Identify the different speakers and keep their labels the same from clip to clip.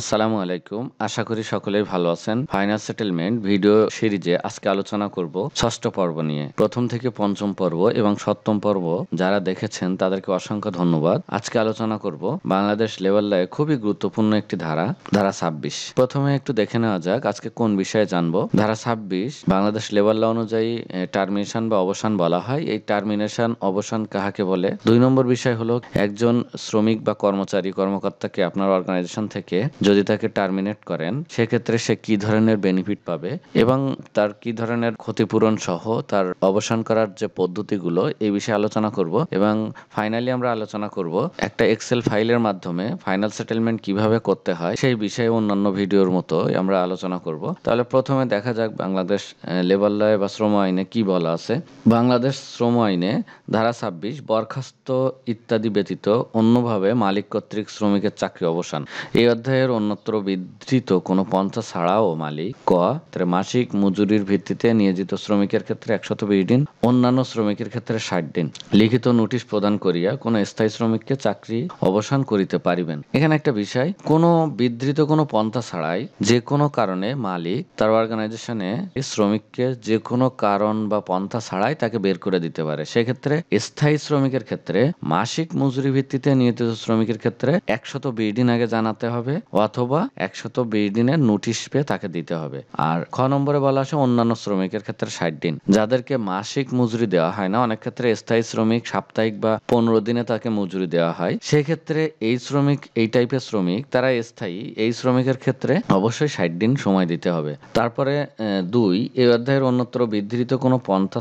Speaker 1: আসসালামু আলাইকুম। আশা করি সকলেই ভালো আছেন। ফাইনাল সেটেলমেন্ট ভিডিও সিরিজে আজকে আলোচনা করব ষষ্ঠ পর্ব নিয়ে। প্রথম থেকে পঞ্চম পর্ব এবং সপ্তম পর্ব যারা দেখেছেন তাদেরকে অসংখ্য ধন্যবাদ। আজকে আলোচনা করব বাংলাদেশ লেভেল লায়ে খুবই গুরুত্বপূর্ণ একটি ধারা 26। প্রথমে একটু দেখে নেওয়া যাক আজকে কোন বিষয়ে জানবো। ধারা 26 বাংলাদেশ লেভেল ল অনুযায়ী টার্মিনেশন বা অবসান বলা হয়। এই টার্মিনেশন অবসান কাহাকে বলে? 2 নম্বর বিষয় হলো একজন শ্রমিক বা কর্মকর্তাকে আপনার অর্গানাইজেশন থেকে যদি তাকে টার্মিনেট করেন সেক্ষেত্রে সে কি ধরনের বেনিফিট পাবে এবং তার কি ধরনের ক্ষতিপূরণ সহ তার অবসান করার যে পদ্ধতিগুলো এই বিষয়ে আলোচনা করব এবং ফাইনালি আমরা আলোচনা করব একটা এক্সেল ফাইলের মাধ্যমে ফাইনাল সেটেলমেন্ট কিভাবে করতে হয় সেই বিষয়ে অন্যান্য ভিডিওর মতো আমরা আলোচনা করব। তাহলে প্রথমে দেখা যাক বাংলাদেশ লেবার ল বা শ্রম আইনে কি বলা আছে। বাংলাদেশ শ্রম আইনে ধারা 26 বরখাস্ত ইত্যাদি ব্যতীত অন্যভাবে মালিক কর্তৃক শ্রমিকের চাকরি অবসান। এই অধ্যায়ের অন্যত্র বিধৃত কোনো পন্থা ছাড়াও মালিক মাসিক মজুরির ভিত্তিতে নিয়োজিত শ্রমিকের ক্ষেত্রে 120 দিন, অন্যান্য শ্রমিকের ক্ষেত্রে 60 দিন লিখিত নোটিশ প্রদান করিয়া কোনো স্থায়ী শ্রমিককে চাকরি অবসান করিতে পারিবেন। এখানে একটা বিষয়, কোনো বিধৃত কোনো পন্থা ছাড়াই যে কোনো কারণে মালিক তার অর্গানাইজেশনে শ্রমিককে যে কোনো কারণ বা পন্থা ছাড়াই তাকে বের করে দিতে পারে। সেক্ষেত্রে স্থায়ী শ্রমিকের ক্ষেত্রে মাসিক মজুরি ভিত্তিতে নিয়োজিত শ্রমিকের ক্ষেত্রে 120 দিন আগে জানাতে হবে অথবা 120 দিনের নোটিশ পেয়ে তাকে দিতে হবে। আর খ নম্বরে বলা আছে অন্যান্য শ্রমিকের ক্ষেত্রে 60 দিন। যাদেরকে মাসিক মজুরি দেওয়া হয় না, অনেক ক্ষেত্রে স্থায়ী শ্রমিক সাপ্তাহিক বা 15 দিনে তাকে মজুরি দেওয়া হয়, সেক্ষেত্রে এই টাইপের শ্রমিক তারা স্থায়ী, এই শ্রমিকের ক্ষেত্রে অবশ্যই 60 দিন সময় দিতে হবে। তারপরে 2, এই অধ্যায়ের অন্যত্র বিধৃত কোনো পন্থা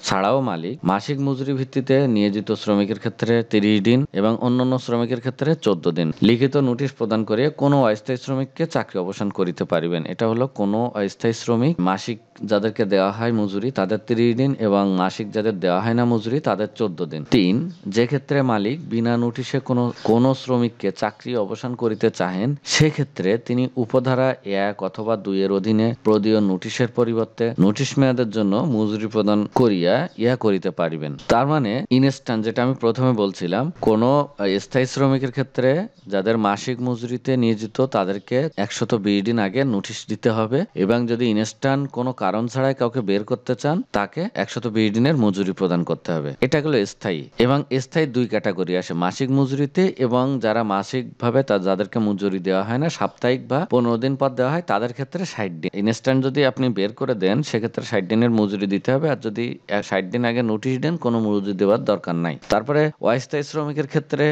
Speaker 1: ছাড়াও মালিক মাসিক মজুরি ভিত্তিতে নিয়োজিত শ্রমিকের ক্ষেত্রে 30 দিন এবং অন্যান্য শ্রমিকের ক্ষেত্রে 14 দিন লিখিত নোটিশ প্রদান করে কোনো অস্থায়ী শ্রমিককে চাকরি অবসান করিতে পারিবেন। এটা হলো কোনো অস্থায়ী শ্রমিক মাসিক যাদেরকে দেওয়া হয় মজুরি তাদের 30 দিন এবং মাসিক যাদের দেওয়া হয় না মজুরি তাদের 14 দিন। 3, যে ক্ষেত্রে মালিক বিনা নোটিশে কোনো শ্রমিককে চাকরি অবসান করিতে চাহেন সেক্ষেত্রে তিনি উপধারা 1 অথবা 2 এর অধীনে প্রদীয় নোটিশের পরিবর্তে নোটিশ মেয়াদের জন্য মজুরি প্রদান করিয়া করিতে পারিবেন। তার মানে ইনস্ট্যান্ট, যেটা আমি প্রথমে বলছিলাম, কোনো স্থায়ী শ্রমিকের ক্ষেত্রে যাদের মাসিক মজুরিতে নিয়োজিত তাদেরকে 120 দিন আগে নোটিশ দিতে হবে এবং যদি ইনস্ট্যান্ট কোনো কারণ ছাড়াই কাউকে বের করতে চান তাকে 120 দিনের মজুরি প্রদান করতে হবে। এটা হলো স্থায়ী। এবং স্থায়ী 2 ক্যাটাগরি আসে, মাসিক মজুরিতে এবং যারা মাসিকভাবে যাদেরকে মজুরি দেওয়া হয় না, সাপ্তাহিক বা 15 দিন পর দেওয়া হয় তাদের ক্ষেত্রে 60 দিন। ইনস্ট্যান্ট যদি আপনি বের করে দেন সেক্ষেত্রে 60 দিনের মজুরি দিতে হবে, আর যদি 60 দিন আগে নোটিশ দেন কোনো মজুরি দেওয়ার দরকার নাই। তারপরে অস্থায়ী শ্রমিকের ক্ষেত্রে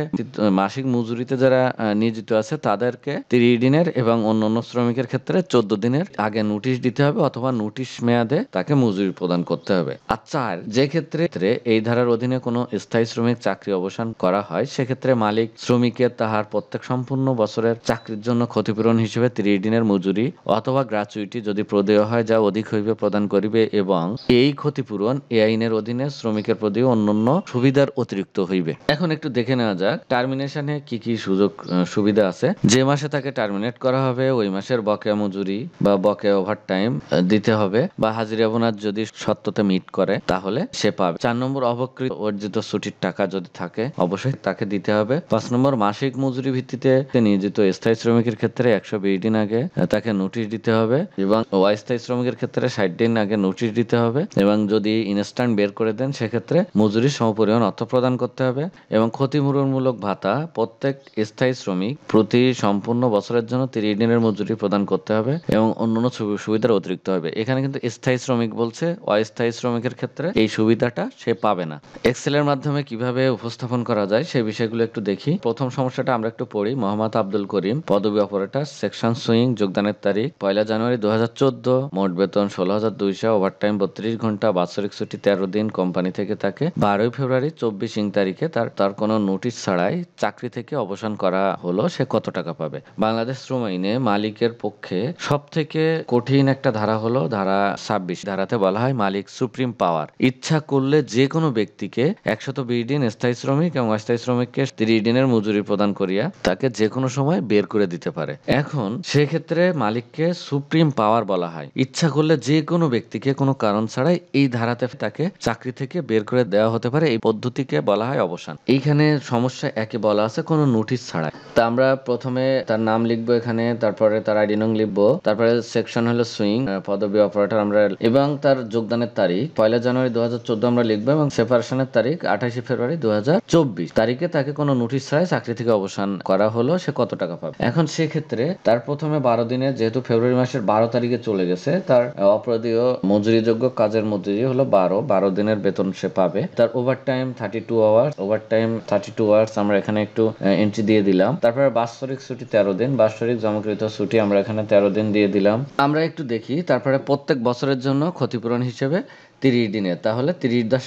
Speaker 1: মাসিক মজুরিতে যারা নিয়োজিত আছে তাদেরকে 30 দিনের এবং অন্যান্য শ্রমিকের ক্ষেত্রে 14 দিনের আগে নোটিশ দিতে হবে অথবা নোটিশ মেয়াদে তাকে মজুরি প্রদান করতে হবে। আচ্ছা, আর যে ক্ষেত্রে এই ধারার অধীনে কোনো স্থায়ী শ্রমিক চাকরি অবসান করা হয় সেক্ষেত্রে মালিক শ্রমিকের তাহার প্রত্যেক সম্পূর্ণ বছরের চাকরির জন্য ক্ষতিপূরণ হিসেবে 30 দিনের মজুরি অথবা গ্র্যাচুইটি যদি প্রদেয় হয় যা অধিক হইবে প্রদান করিবে এবং এই ক্ষতিপূরণ এই আইনের অধীনে শ্রমিকের প্রতি অন্যান্য সুবিধার অতিরিক্ত হইবে। এখন একটু দেখে নেওয়া যাক টার্মিনেশনে কি কি সুযোগ সুবিধা আছে। যে মাসে তাকে টার্মিনেট করা হবে ওই মাসের বকেয়া মজুরি বা বকেয়া ওভারটাইম দিতে হবে বা হাজিরা বোনাস যদি সত্যতে মিট করে তাহলে সে পাবে। 4 নম্বর অবকৃত অর্জিত ছুটির টাকা যদি থাকে অবশ্যই তাকে দিতে হবে। 5 নম্বর মাসিক মজুরি ভিত্তিতে নিয়োজিত স্থায়ী শ্রমিকের ক্ষেত্রে 120 দিন আগে তাকে নোটিশ দিতে হবে এবং অস্থায়ী শ্রমিকের ক্ষেত্রে 60 দিন আগে নোটিশ দিতে হবে এবং যদি ইনস্ট্যান্ট বের করে দেন সেক্ষেত্রে মজুরির সমপরিমাণ অর্থ প্রদান করতে হবে এবং ক্ষতিপূরণমূলক ভাতা প্রত্যেক স্থায়ী শ্রমিক প্রতি সম্পূর্ণ বছরের জন্য 30 দিনের মজুরি প্রদান করতে হবে এবং অন্যান্য সুবিধার অতিরিক্ত হবে। এখানে কিন্তু স্থায়ী শ্রমিক বলছে, অস্থায়ী শ্রমিকের ক্ষেত্রে এই সুবিধাটা সে পাবে না। এক্সেলের মাধ্যমে কিভাবে উপস্থাপন করা যায় সেই বিষয়গুলো একটু দেখি। প্রথম সমস্যাটা আমরা একটু পড়ি। মোহাম্মদ আব্দুল করিম, পদবি অপারেটর, সেকশন সুইং, যোগদানের তারিখ 1 জানুয়ারি 2014, মোট বেতন 16,200, ওভারটাইম 32 ঘন্টা, বাৎসরিক ছুটি 13 দিন। কোম্পানি থেকে তাকে 12 ফেব্রুয়ারি 24 তারিখে তার কোনো নোটিশ ছাড়াই চাকরি থেকে অবসান করা হলো, সে কত টাকা পাবে? বাংলাদেশ শ্রম আইনে মালিকের পক্ষে সব থেকে কঠিন একটা ধারা হলো ধারা 26। ধারাতে বলা হয় মালিক সুপ্রিম পাওয়ার, ইচ্ছা করলে যে কোনো ব্যক্তিকে 120 দিন স্থায়ী শ্রমিক এবং অস্থায়ী শ্রমিককে 30 দিনের মজুরি প্রদান করিয়া তাকে যে কোনো সময় বের করে দিতে পারে। এখন সেক্ষেত্রে মালিককে সুপ্রিম পাওয়ার বলা হয়। ইচ্ছা করলে যে কোনো ব্যক্তিকে কোনো কারণ ছাড়াই এই ধারাতে তাকে চাকরি থেকে বের করে দেওয়া হতে পারে, এই পদ্ধতিকে বলা হয় অবসান। এইখানে সমস্যা একে বলা আছে কোনো নোটিশ ছাড়াই। তা আমরা প্রথমে তার নাম লিখবো এখানে, তারপরে তার আইডি নং লিখবো, তারপরে সেকশন হলো সুইং, পদবি অপারেটর আমরা, এবং তার যোগদানের তারিখ 1 জানুয়ারি 2014 আমরা লিখবো, এবং সেপারেশনের তারিখ 28 ফেব্রুয়ারি 2024 তারিখে তাকে কোনো নোটিশ ছাড়াই চাকরি থেকে অবসান করা হলো, সে কত টাকা পাবে। এখন সেক্ষেত্রে তার প্রথমে 12 দিনের, যেহেতু ফেব্রুয়ারি মাসের 12 তারিখে চলে গেছে, তার অপরাধীয় মজুরিযোগ্য কাজের মজুরি হলো 12 দিনের বেতন সে পাবে। তার ওভারটাইম 32 আওয়ার্স, ওভারটাইম 32 আওয়ার্স আমরা এখানে একটু এন্ট্রি দিয়ে দিলাম। তারপরে বাৎসরিক ছুটি 13 দিন, বাৎসরিক জমাকৃত ছুটি আমরা এখানে 13 দিন দিয়ে দিলাম। আমরা একটু দেখি, তারপরে প্রত্যেক বছরের জন্য ক্ষতিপূরণ হিসেবে 30 দিনের, তাহলে 30 × 10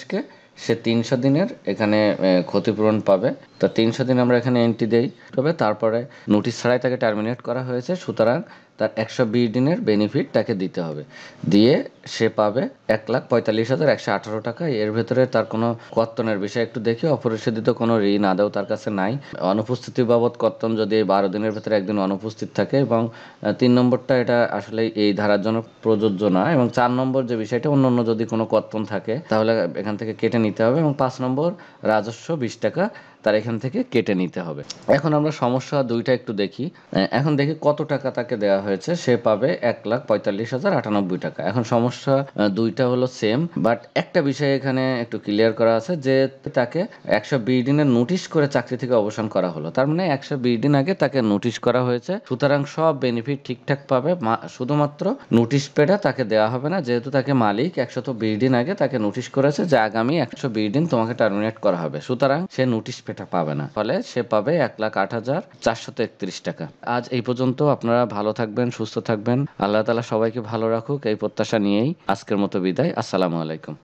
Speaker 1: সে 300 দিনের এখানে ক্ষতিপূরণ পাবে। তো 300 দিন আমরা এখানে এন্ট্রি দেই, তবে তারপরে নোটিশ ছাড়াই তাকে টার্মিনেট করা হয়েছে, সুতরাং তার 120 দিনের বেনিফিট তাকে দিতে হবে, দিয়ে সে পাবে 1,45,118 টাকা। এর ভেতরে তার কোনো কর্তনের বিষয় একটু দেখি, অপরিশোধিত কোনো ঋণ আদৌ তার কাছে নাই। অনুপস্থিতি বাবদ কর্তন যদি 12 দিনের ভেতরে একদিন অনুপস্থিত থাকে, এবং 3 নম্বরটা এটা আসলে এই ধারার জন্য প্রযোজ্য না, এবং 4 নম্বর যে বিষয়টা, অন্য যদি কোনো কর্তন থাকে তাহলে এখান থেকে কেটে নিতে হবে, এবং 5 নম্বর রাজস্ব 20 টাকা তার এখান থেকে কেটে নিতে হবে। এখন আমরা সমস্যা দুইটা একটু দেখি। এখন দেখি কত টাকা তাকে দেওয়া হয়েছে, সে পাবে 1,45,098 টাকা। এখন সমস্যা দুইটা হলো সেম, বাট একটা বিষয় এখানে একটু ক্লিয়ার করা আছে, যে তাকে 120 দিনের নোটিশ করে চাকরি থেকে অবসান করা হলো, তার মানে 120 দিন আগে তাকে নোটিশ করা হয়েছে, সুতরাং সব বেনিফিট ঠিকঠাক পাবে। শুধুমাত্র নোটিশ পেটা তাকে দেওয়া হবে না, যেহেতু তাকে মালিক 120 দিন আগে তাকে নোটিশ করেছে যে আগামী 120 দিন তোমাকে টার্মিনেট করা হবে, সুতরাং সে নোটিশ পেটা পাবে না, ফলে সে পাবে 1,08,431 টাকা। আজ এই পর্যন্ত। আপনারা ভালো থাকবেন, সুস্থ থাকবেন, আল্লাহ তাআলা সবাইকে ভালো রাখুক, এই প্রত্যাশা নিয়েই আজকের মতো বিদায়। আসসালামু আলাইকুম।